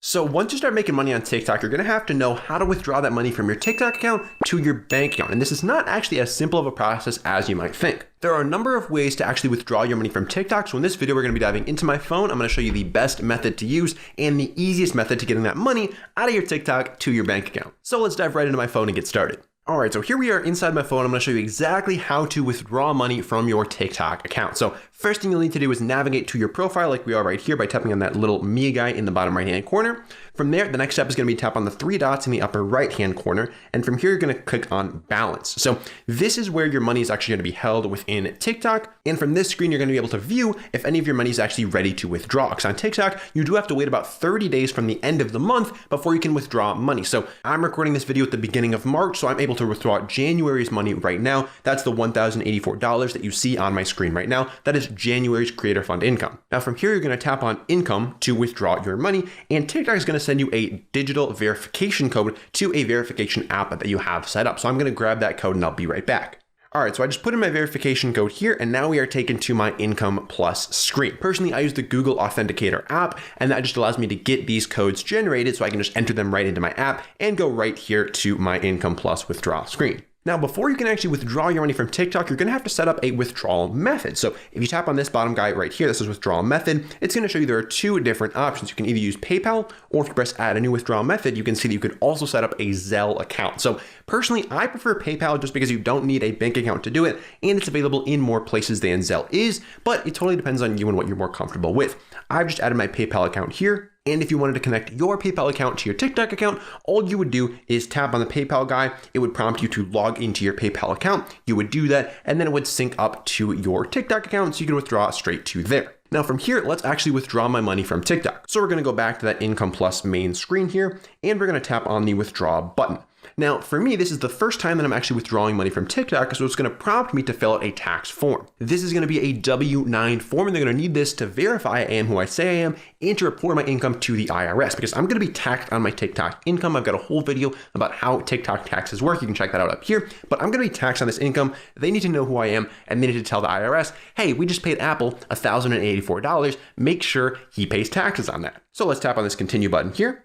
So once you start making money on TikTok, you're going to have to know how to withdraw that money from your TikTok account to your bank account. And this is not actually as simple of a process as you might think. There are a number of ways to actually withdraw your money from TikTok. So in this video, we're going to be diving into my phone. I'm going to show you the best method to use and the easiest method to getting that money out of your TikTok to your bank account. So let's dive right into my phone and get started. All right, so here we are inside my phone. I'm going to show you exactly how to withdraw money from your TikTok account. So first thing you'll need to do is navigate to your profile like we are right here by tapping on that little me guy in the bottom right-hand corner. From there, the next step is going to be tap on the three dots in the upper right-hand corner. And from here, you're going to click on balance. So this is where your money is actually going to be held within TikTok. And from this screen, you're going to be able to view if any of your money is actually ready to withdraw. Because on TikTok, you do have to wait about 30 days from the end of the month before you can withdraw money. So I'm recording this video at the beginning of March, so I'm able to withdraw January's money right now. That's the $1,084 that you see on my screen right now. That is January's Creator Fund income. Now from here, you're going to tap on income to withdraw your money, and TikTok is going to send you a digital verification code to a verification app that you have set up. So I'm going to grab that code and I'll be right back. All right, so I just put in my verification code here, and now we are taken to my Income Plus screen. Personally, I use the Google Authenticator app, and that just allows me to get these codes generated so I can just enter them right into my app and go right here to my Income Plus withdrawal screen. Now, before you can actually withdraw your money from TikTok, you're going to have to set up a withdrawal method. So if you tap on this bottom guy right here, this is withdrawal method, it's going to show you there are two different options. You can either use PayPal, or if you press add a new withdrawal method, you can see that you could also set up a Zelle account. So personally, I prefer PayPal just because you don't need a bank account to do it, and it's available in more places than Zelle is, but it totally depends on you and what you're more comfortable with. I've just added my PayPal account here. And if you wanted to connect your PayPal account to your TikTok account, all you would do is tap on the PayPal guy. It would prompt you to log into your PayPal account. You would do that, and then it would sync up to your TikTok account so you can withdraw straight to there. Now from here, let's actually withdraw my money from TikTok. So we're going to go back to that Income Plus main screen here, and we're going to tap on the withdraw button. Now, for me, this is the first time that I'm actually withdrawing money from TikTok, so it's going to prompt me to fill out a tax form. This is going to be a W-9 form, and they're going to need this to verify I am who I say I am and to report my income to the IRS, because I'm going to be taxed on my TikTok income. I've got a whole video about how TikTok taxes work. You can check that out up here, but I'm going to be taxed on this income. They need to know who I am, and they need to tell the IRS, hey, we just paid Apple $1,084. Make sure he pays taxes on that. So let's tap on this continue button here.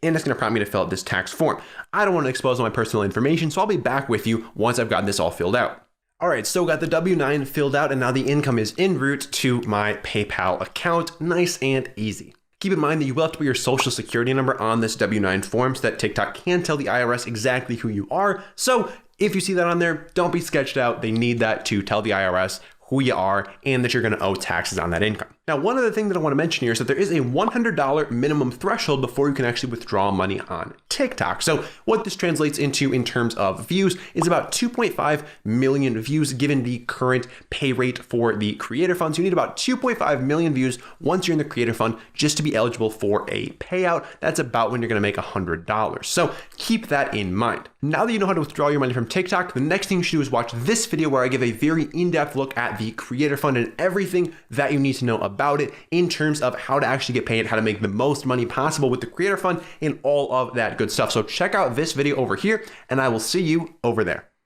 And it's going to prompt me to fill out this tax form. I don't want to expose all my personal information, so I'll be back with you once I've gotten this all filled out. All right, so got the W-9 filled out, and now the income is en route to my PayPal account. Nice and easy. Keep in mind that you will have to put your social security number on this W-9 form so that TikTok can tell the IRS exactly who you are. So if you see that on there, don't be sketched out. They need that to tell the IRS who you are and that you're going to owe taxes on that income. Now, one other thing that I want to mention here is that there is a $100 minimum threshold before you can actually withdraw money on TikTok. So what this translates into in terms of views is about 2.5 million views given the current pay rate for the Creator Fund. So you need about 2.5 million views once you're in the Creator Fund just to be eligible for a payout. That's about when you're going to make $100. So keep that in mind. Now that you know how to withdraw your money from TikTok, the next thing you should do is watch this video where I give a very in-depth look at the Creator Fund and everything that you need to know about it in terms of how to actually get paid, how to make the most money possible with the Creator Fund, and all of that good stuff. So check out this video over here, and I will see you over there.